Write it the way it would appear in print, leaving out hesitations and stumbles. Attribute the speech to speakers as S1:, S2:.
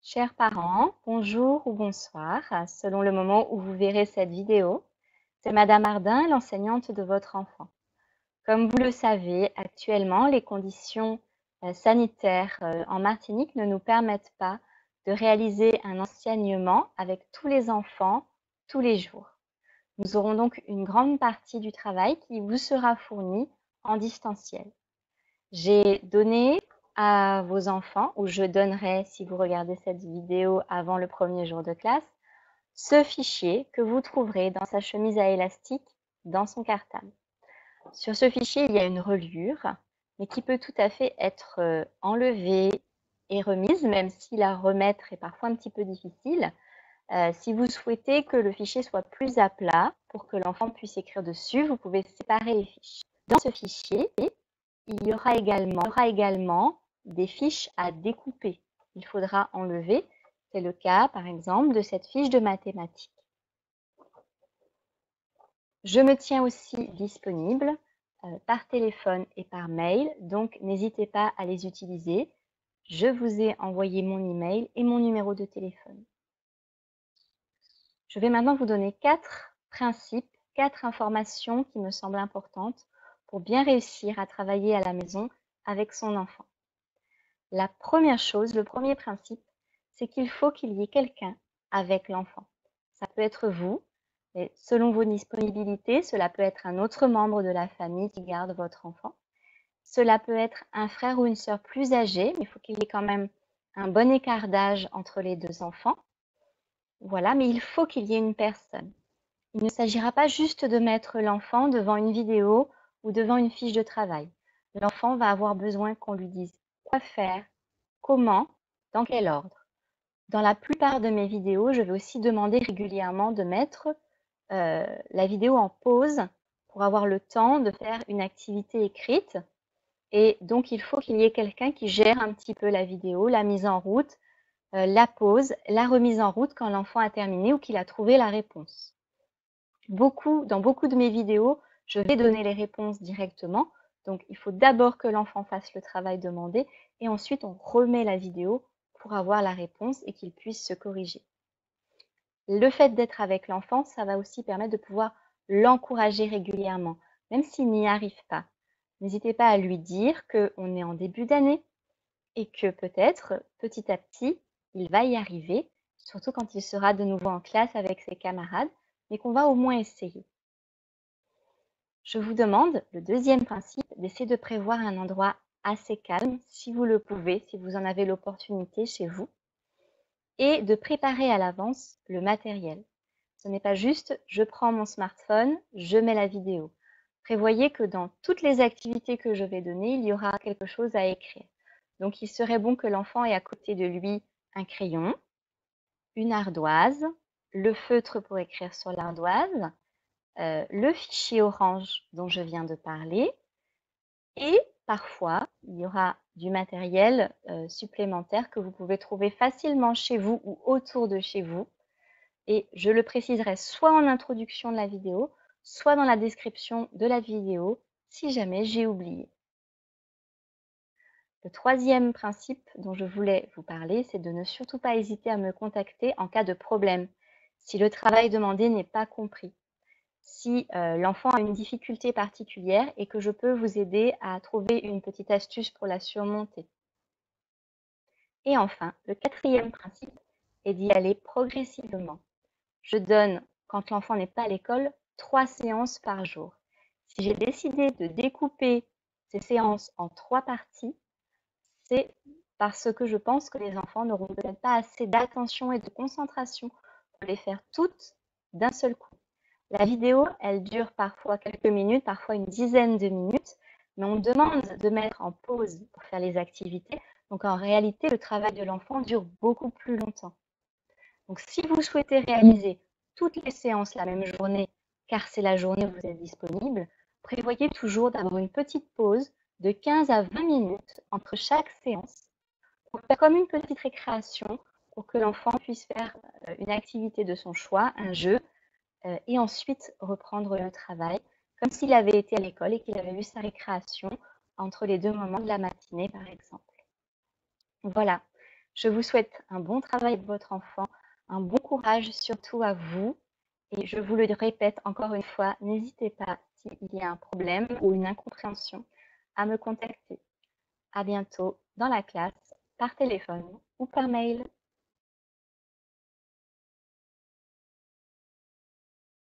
S1: Chers parents, bonjour ou bonsoir, selon le moment où vous verrez cette vidéo. C'est Madame Ardin, l'enseignante de votre enfant. Comme vous le savez, actuellement, les conditions sanitaires en Martinique ne nous permettent pas de réaliser un enseignement avec tous les enfants tous les jours. Nous aurons donc une grande partie du travail qui vous sera fournie en distanciel. J'ai donné à vos enfants, ou je donnerai si vous regardez cette vidéo avant le premier jour de classe, ce fichier que vous trouverez dans sa chemise à élastique dans son cartable. Sur ce fichier, il y a une reliure, mais qui peut tout à fait être enlevée et remise, même si la remettre est parfois un petit peu difficile. Si vous souhaitez que le fichier soit plus à plat pour que l'enfant puisse écrire dessus, vous pouvez séparer les fiches. Dans ce fichier, il y aura également des fiches à découper. Il faudra enlever. C'est le cas, par exemple, de cette fiche de mathématiques. Je me tiens aussi disponible par téléphone et par mail, donc n'hésitez pas à les utiliser. Je vous ai envoyé mon email et mon numéro de téléphone. Je vais maintenant vous donner 4 principes, 4 informations qui me semblent importantes pour bien réussir à travailler à la maison avec son enfant. La première chose, le premier principe, c'est qu'il faut qu'il y ait quelqu'un avec l'enfant. Ça peut être vous, mais selon vos disponibilités, cela peut être un autre membre de la famille qui garde votre enfant. Cela peut être un frère ou une sœur plus âgé, mais il faut qu'il y ait quand même un bon écart d'âge entre les deux enfants. Voilà, mais il faut qu'il y ait une personne. Il ne s'agira pas juste de mettre l'enfant devant une vidéo ou devant une fiche de travail. L'enfant va avoir besoin qu'on lui dise quoi faire, comment, dans quel ordre. Dans la plupart de mes vidéos, je vais aussi demander régulièrement de mettre la vidéo en pause pour avoir le temps de faire une activité écrite. Et donc, il faut qu'il y ait quelqu'un qui gère un petit peu la vidéo, la mise en route, la pause, la remise en route quand l'enfant a terminé ou qu'il a trouvé la réponse. Dans beaucoup de mes vidéos, je vais donner les réponses directement. Donc, il faut d'abord que l'enfant fasse le travail demandé et ensuite on remet la vidéo pour avoir la réponse et qu'il puisse se corriger. Le fait d'être avec l'enfant, ça va aussi permettre de pouvoir l'encourager régulièrement, même s'il n'y arrive pas. N'hésitez pas à lui dire qu'on est en début d'année et que peut-être, petit à petit, il va y arriver, surtout quand il sera de nouveau en classe avec ses camarades, mais qu'on va au moins essayer. Je vous demande, le deuxième principe, d'essayer de prévoir un endroit assez calme, si vous le pouvez, si vous en avez l'opportunité chez vous, et de préparer à l'avance le matériel. Ce n'est pas juste je prends mon smartphone, je mets la vidéo. Prévoyez que dans toutes les activités que je vais donner, il y aura quelque chose à écrire. Donc il serait bon que l'enfant ait à côté de lui un crayon, une ardoise, le feutre pour écrire sur l'ardoise, le fichier orange dont je viens de parler, et parfois, il y aura du matériel supplémentaire que vous pouvez trouver facilement chez vous ou autour de chez vous. Et je le préciserai soit en introduction de la vidéo, soit dans la description de la vidéo, si jamais j'ai oublié. Le troisième principe dont je voulais vous parler, c'est de ne surtout pas hésiter à me contacter en cas de problème, si le travail demandé n'est pas compris, si l'enfant a une difficulté particulière et que je peux vous aider à trouver une petite astuce pour la surmonter. Et enfin, le quatrième principe est d'y aller progressivement. Je donne, quand l'enfant n'est pas à l'école, 3 séances par jour. Si j'ai décidé de découper ces séances en 3 parties, c'est parce que je pense que les enfants n'auront peut-être pas assez d'attention et de concentration pour les faire toutes d'un seul coup. La vidéo, elle dure parfois quelques minutes, parfois une dizaine de minutes, mais on demande de mettre en pause pour faire les activités. Donc en réalité, le travail de l'enfant dure beaucoup plus longtemps. Donc si vous souhaitez réaliser toutes les séances la même journée, car c'est la journée où vous êtes disponible, prévoyez toujours d'avoir une petite pause de 15 à 20 minutes entre chaque séance pour faire comme une petite récréation pour que l'enfant puisse faire une activité de son choix, un jeu, et ensuite reprendre le travail comme s'il avait été à l'école et qu'il avait eu sa récréation entre les deux moments de la matinée, par exemple. Voilà. Je vous souhaite un bon travail avec votre enfant, un bon courage surtout à vous. Et je vous le répète encore une fois, n'hésitez pas s'il y a un problème ou une incompréhension à me contacter. À bientôt dans la classe, par téléphone ou par mail.